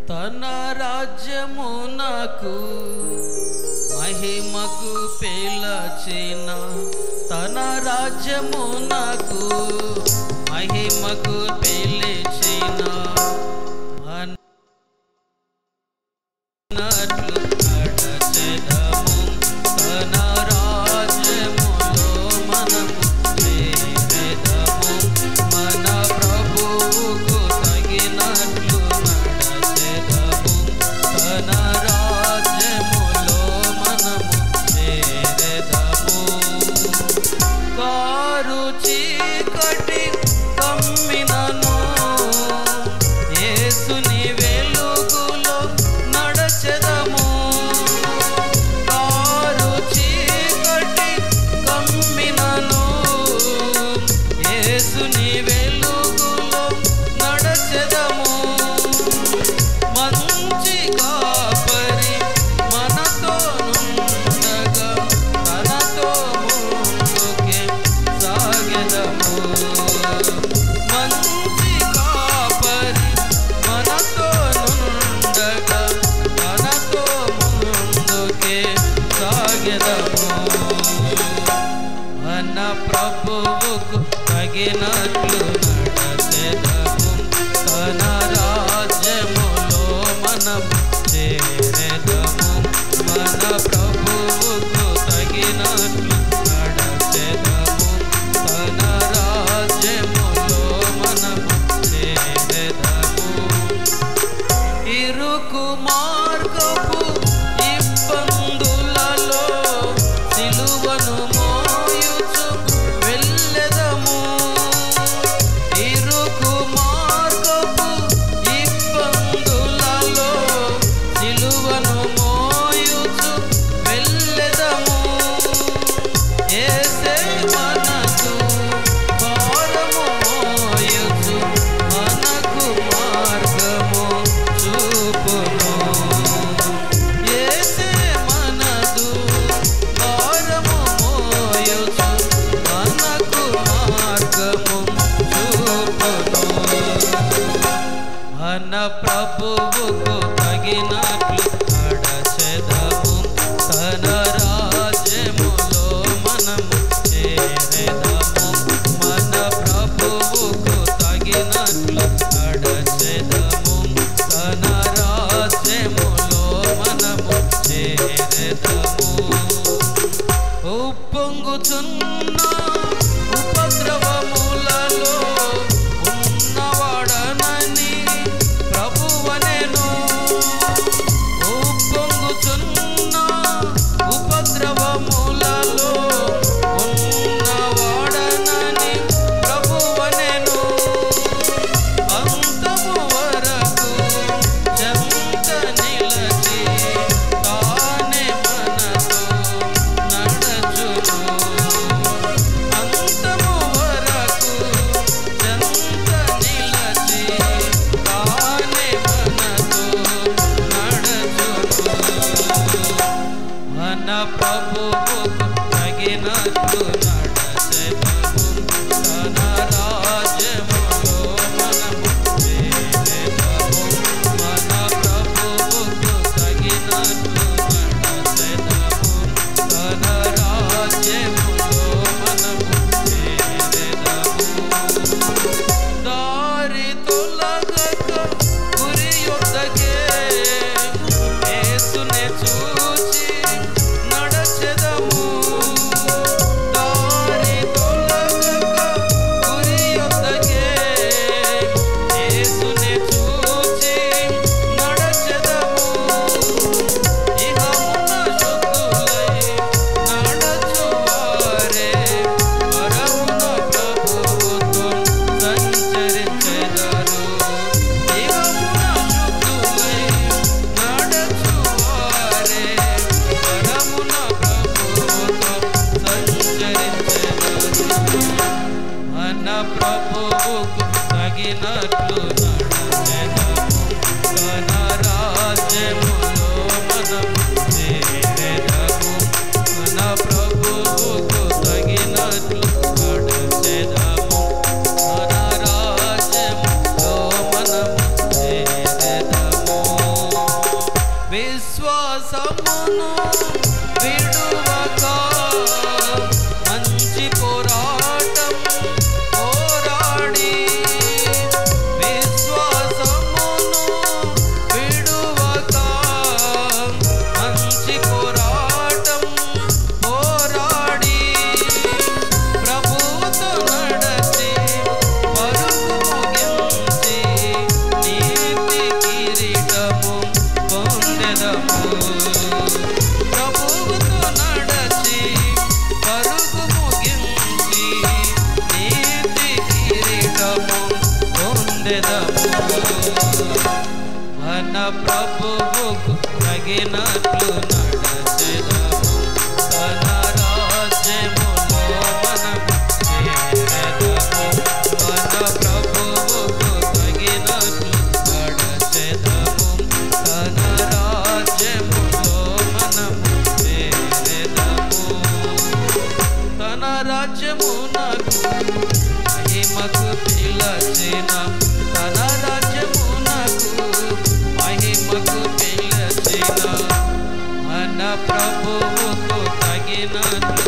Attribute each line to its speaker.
Speaker 1: తన రాజ్యమునకు మహిమకు పిలచిన తన రాజ్యమునకు మహిమకు పిలిచిన అన్నట్లు నడచెదము తన రాజ్యములో మనము చేరెదము మన ప్రభువుకు తగినట్లు నడచెదము తన రాజ్యములో మనము చేరెదము కారు చీకటి కమ్మినను యేసుని వెలుగులో నడచెదము కారు చీకటి కమ్మినను యేసుని వెలుగులో నడచెదము మంచి కాపరి మనతో నుండగా తనతో ముందుకే సాగెదము మంచి కాపరి మనతో నుండగా తనతో ముందుకే సాగెదము మన ప్రభువుకు తగినట్లు నడచెదము తన రాజ్యములో మనము చేరెదము మన ప్రభువుకు తగినట్లు నడచెదము తన రాజ్యములో మనము చేరెదము ఇరుకు మార్గపు ఇబ్బందులలో సిలువను మోయుచు వెళ్ళెదము ఇరుకు మార్గపు ఇబ్బందులలో సిలువను మోయుచు వెళ్ళెదము యేసే మనకు భారము మోయుచు మనకు మార్గము చూపును యేసే మనదు భారము మోయుచు మనకు మార్గము చూపును మన ప్రభువుకు తగినట్లు నడచెదము తన రాజ్యములో మనము చేరెదము మన ప్రభువుకు తగినట్లు నడచెదము తన రాజ్యములో మనము చేరెదము ఉప్పొంగుచున్న ఉపద్రవములలో ఉన్నవాడనని ప్రభువనెను మన ప్రభువుకు తగినట్లు నడచెదము తన రాజ్యములో మనము చేరెదము మన ప్రభువుకు తగినట్లు నడచెదము తన రాజ్యములో మనము చేరెదము తన రాజ్యమునకు మహిమకు పిలచిన తన రాజ్యమునకు మహిమకు పిలచిన మన ప్రభువుకు తగినట్లు